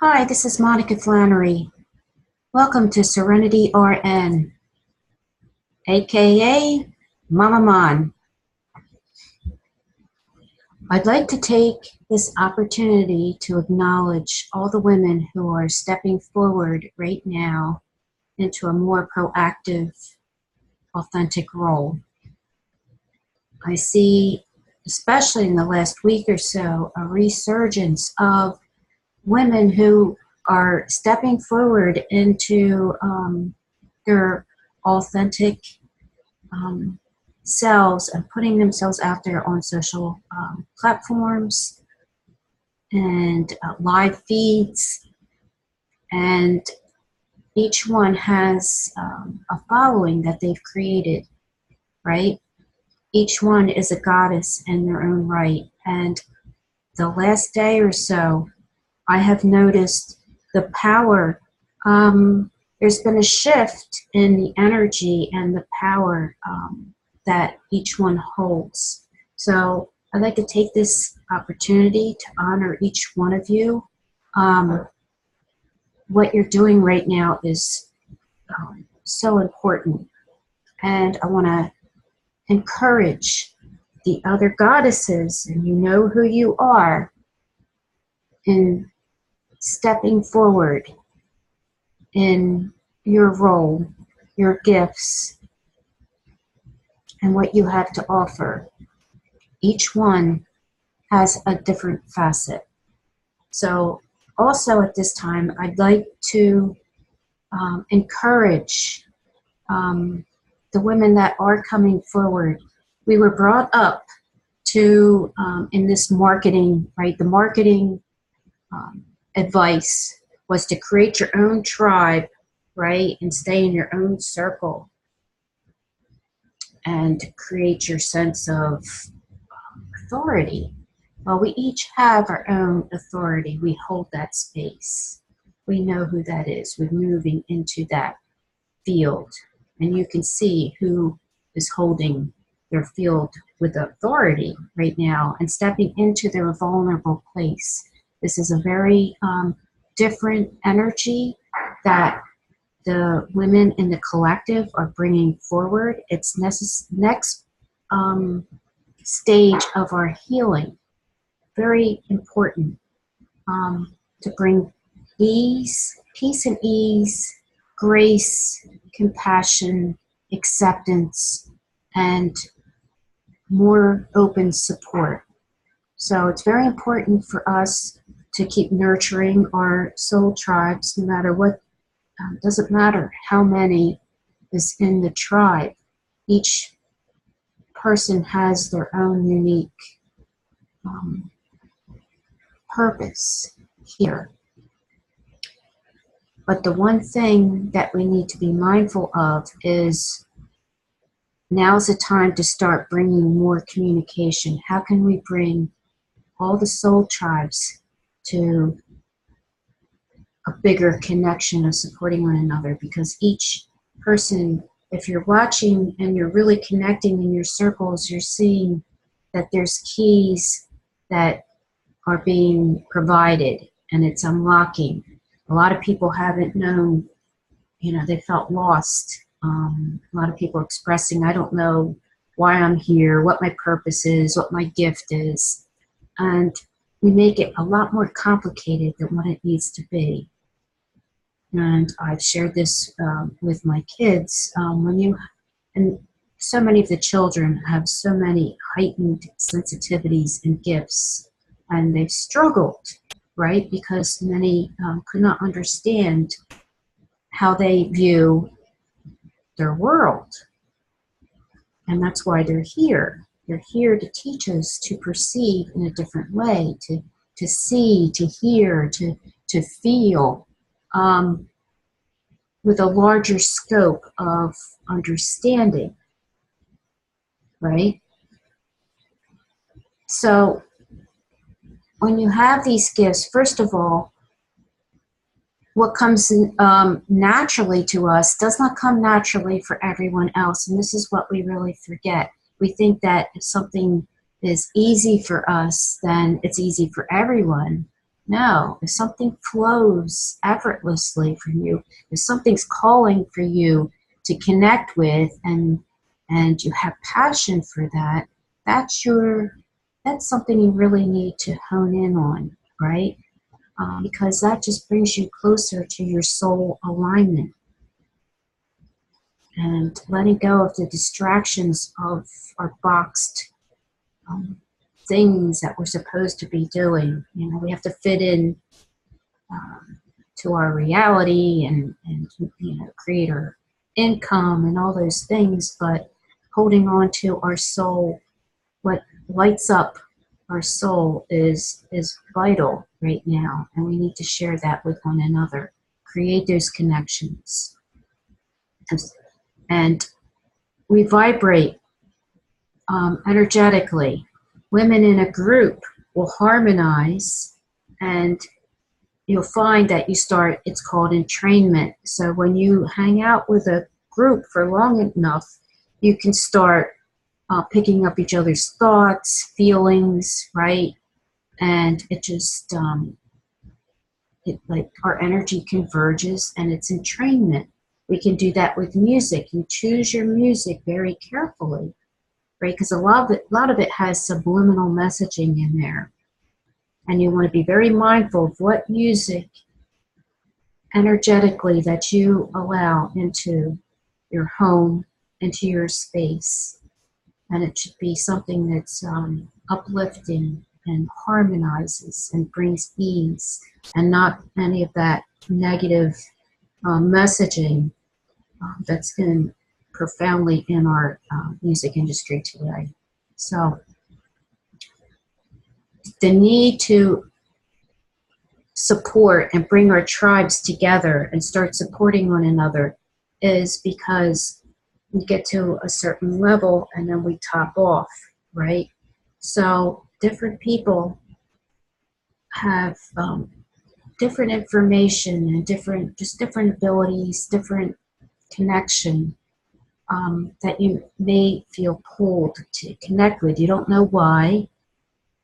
Hi, this is Monica Flannery. Welcome to Serenity RN, aka Mama Mon. I'd like to take this opportunity to acknowledge all the women who are stepping forward right now into a more proactive, authentic role. I see, especially in the last week or so, a resurgence of women who are stepping forward into their authentic selves and putting themselves out there on social platforms and live feeds. And each one has a following that they've created, right? Each one is a goddess in their own right. And the last day or so, I have noticed the power. There's been a shift in the energy and the power that each one holds. So I'd like to take this opportunity to honor each one of you. What you're doing right now is so important. And I want to encourage the other goddesses, and you know who you are, in stepping forward in your role, your gifts, and what you have to offer. Each one has a different facet. So also at this time, I'd like to encourage the women that are coming forward. We were brought up to, in this marketing, right, the marketing advice was to create your own tribe, right, and stay in your own circle and create your sense of authority. Well, we each have our own authority. We hold that space. We know who that is. We're moving into that field, and you can see who is holding their field with authority right now and stepping into their vulnerable place. This is a very different energy that the women in the collective are bringing forward. It's next stage of our healing. Very important to bring ease, peace and ease, grace, compassion, acceptance, and more open support. So it's very important for us to keep nurturing our soul tribes, no matter what. Doesn't matter how many is in the tribe. Each person has their own unique purpose here. But the one thing that we need to be mindful of is now's the time to start bringing more communication. How can we bring all the soul tribes to a bigger connection of supporting one another? Because each person, if you're watching and you're really connecting in your circles, you're seeing that there's keys that are being provided and it's unlocking. A lot of people haven't known, they felt lost. A lot of people expressing, I don't know why I'm here, what my purpose is, what my gift is. And we make it a lot more complicated than what it needs to be. And I've shared this with my kids. And so many of the children have so many heightened sensitivities and gifts, and they've struggled, right? Because many could not understand how they view their world. And that's why they're here. They're here to teach us to perceive in a different way, to see, to hear, to feel, with a larger scope of understanding, right? So when you have these gifts, first of all, what comes naturally to us does not come naturally for everyone else. And this is what we really forget. We think that if something is easy for us, then it's easy for everyone. No, if something flows effortlessly for you, if something's calling for you to connect with, and you have passion for that, that's something you really need to hone in on, right? Because that just brings you closer to your soul alignment, and letting go of the distractions of our boxed things that we're supposed to be doing. You know, we have to fit in to our reality, and you know, create our income and all those things, but holding on to our soul, what lights up our soul is vital right now, and we need to share that with one another, create those connections, and we vibrate energetically. Women in a group will harmonize, and you'll find that you start, it's called entrainment. So when you hang out with a group for long enough, you can start picking up each other's thoughts, feelings, right? And it just, like our energy converges, and it's entrainment. We can do that with music. You choose your music very carefully, right? Because a lot of it has subliminal messaging in there. And you want to be very mindful of what music energetically that you allow into your home, into your space. And it should be something that's uplifting and harmonizes and brings ease, and not any of that negative messaging that's been profoundly in our music industry today. So the need to support and bring our tribes together and start supporting one another is because we get to a certain level and then we top off, right? So different people have different information and different abilities, different connection that you may feel pulled to connect with. You don't know why,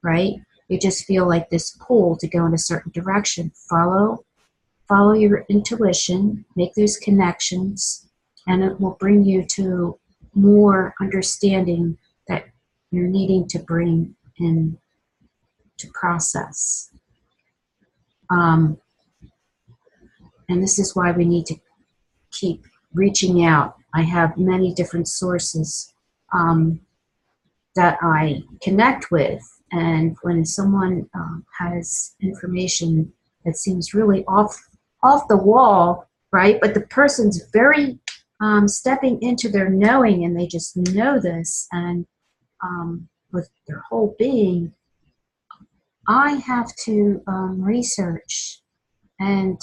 right? You just feel like this pull to go in a certain direction. Follow your intuition, make those connections, and it will bring you to more understanding that you're needing to bring in to process. And this is why we need to keep reaching out. I have many different sources that I connect with, and when someone has information that seems really off the wall, right? But the person's very stepping into their knowing, and they just know this, and with their whole being, I have to research and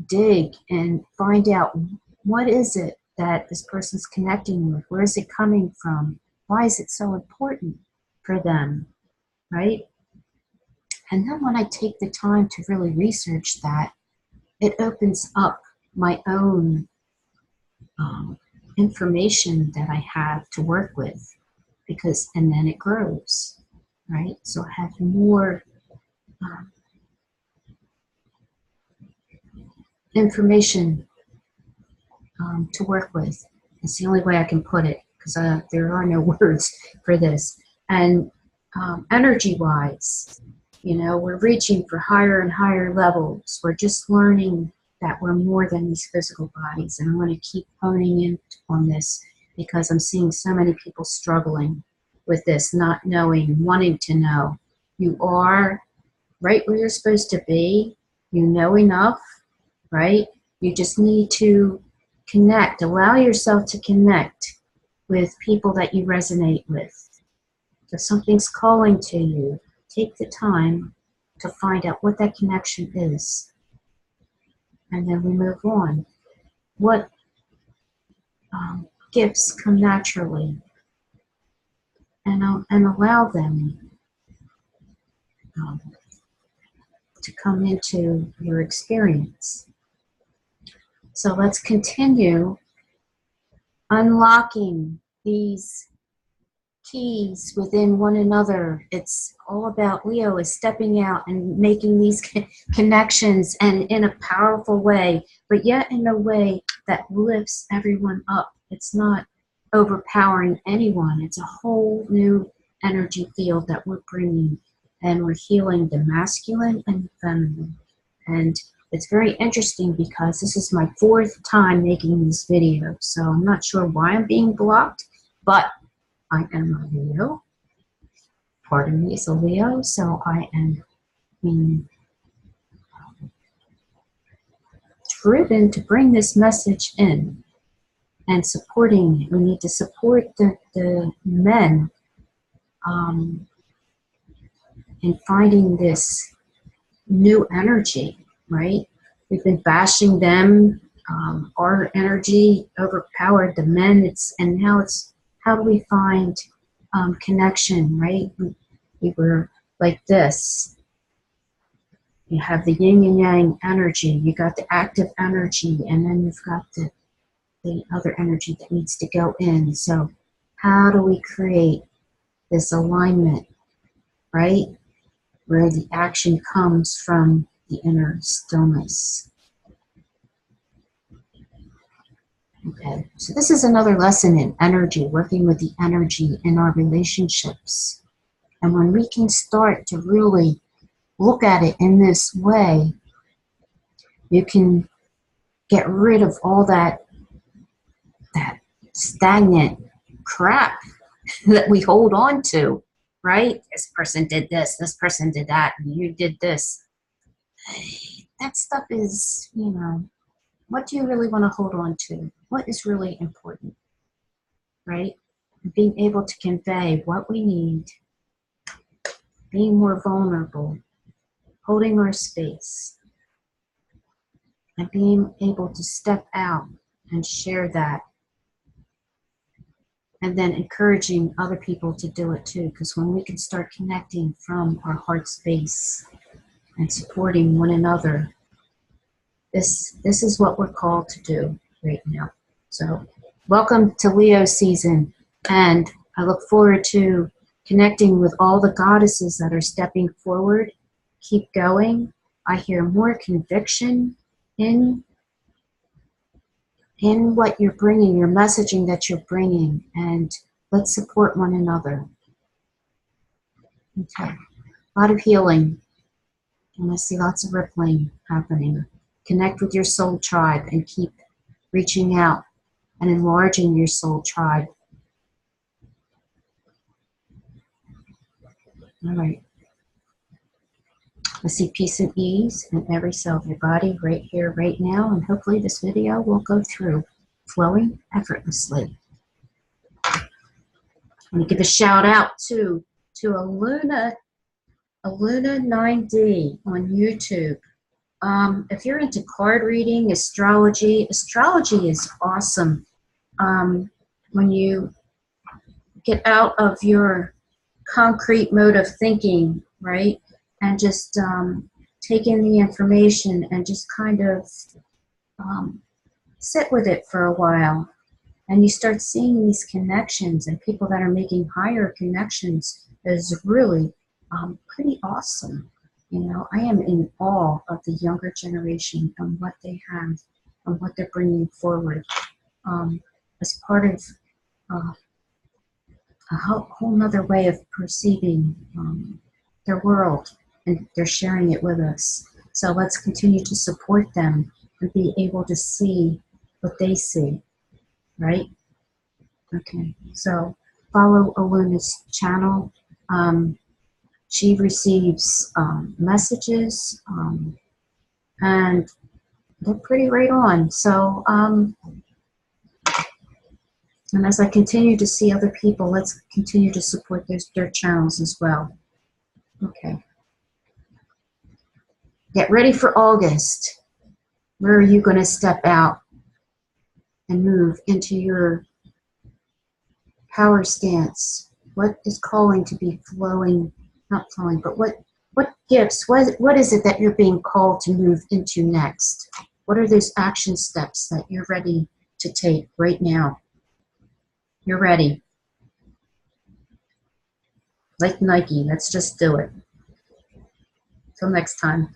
dig and find out what is it that this person's connecting with, where is it coming from, why is it so important for them, right? And then when I take the time to really research that, it opens up my own information that I have to work with, and then it grows, right? So I have more information to work with. It's the only way I can put it, because there are no words for this. And energy-wise, you know, we're reaching for higher and higher levels. We're just learning that we're more than these physical bodies. And I'm going to keep honing in on this, because I'm seeing so many people struggling with this, not knowing, wanting to know. You are right where you're supposed to be. You know enough, right? You just need to connect. Allow yourself to connect with people that you resonate with. If something's calling to you, take the time to find out what that connection is. And then we move on. What gifts come naturally, and allow them to come into your experience. So let's continue unlocking these keys within one another. It's all about Leo is stepping out and making these connections, and in a powerful way, but yet in a way that lifts everyone up. It's not overpowering anyone. It's a whole new energy field that we're bringing, and we're healing the masculine and the feminine. And it's very interesting because this is my 4th time making this video, so I'm not sure why I'm being blocked, but I am a Leo. Part of me is a Leo, so I am being driven to bring this message in and supporting it. We need to support the men in finding this new energy, right? We've been bashing them. Our energy overpowered the men. And now it's how do we find connection, right? We were like this. You have the yin and yang energy. You got the active energy, and then you've got the other energy that needs to go in. So how do we create this alignment, right? Where the action comes from the inner stillness. Okay, so this is another lesson in energy, working with the energy in our relationships. And when we can start to really look at it in this way, you can get rid of all that stagnant crap that we hold on to, right? This person did this person did that, and you did this. That stuff is, you know, what do you really want to hold on to? What is really important, right? Being able to convey what we need, being more vulnerable, holding our space, and being able to step out and share that, and then encouraging other people to do it too, because when we can start connecting from our heart space and supporting one another, this is what we're called to do right now. So welcome to Leo season, and I look forward to connecting with all the goddesses that are stepping forward. Keep going. I hear more conviction in what you're bringing, your messaging that you're bringing, and let's support one another. Okay, a lot of healing, and I see lots of rippling happening. Connect with your soul tribe and keep reaching out and enlarging your soul tribe. All right. I see peace and ease in every cell of your body right here, right now, and hopefully this video will go through flowing effortlessly. I'm going to give a shout out to Aluna 9D on YouTube. If you're into card reading, astrology is awesome. When you get out of your concrete mode of thinking, right? And just take in the information and just kind of sit with it for a while. And you start seeing these connections, and people that are making higher connections is really pretty awesome. You know, I am in awe of the younger generation and what they have and what they're bringing forward as part of a whole nother way of perceiving their world, and they're sharing it with us. So let's continue to support them and be able to see what they see, right? Okay, so follow Aluna's channel. She receives messages, and they're pretty right on. So, and as I continue to see other people, let's continue to support their channels as well. Okay. Get ready for August. Where are you going to step out and move into your power stance? What is calling to be flowing, not flowing, but what gifts, what is it that you're being called to move into next? What are those action steps that you're ready to take right now? You're ready. Like Nike, let's just do it. Till next time.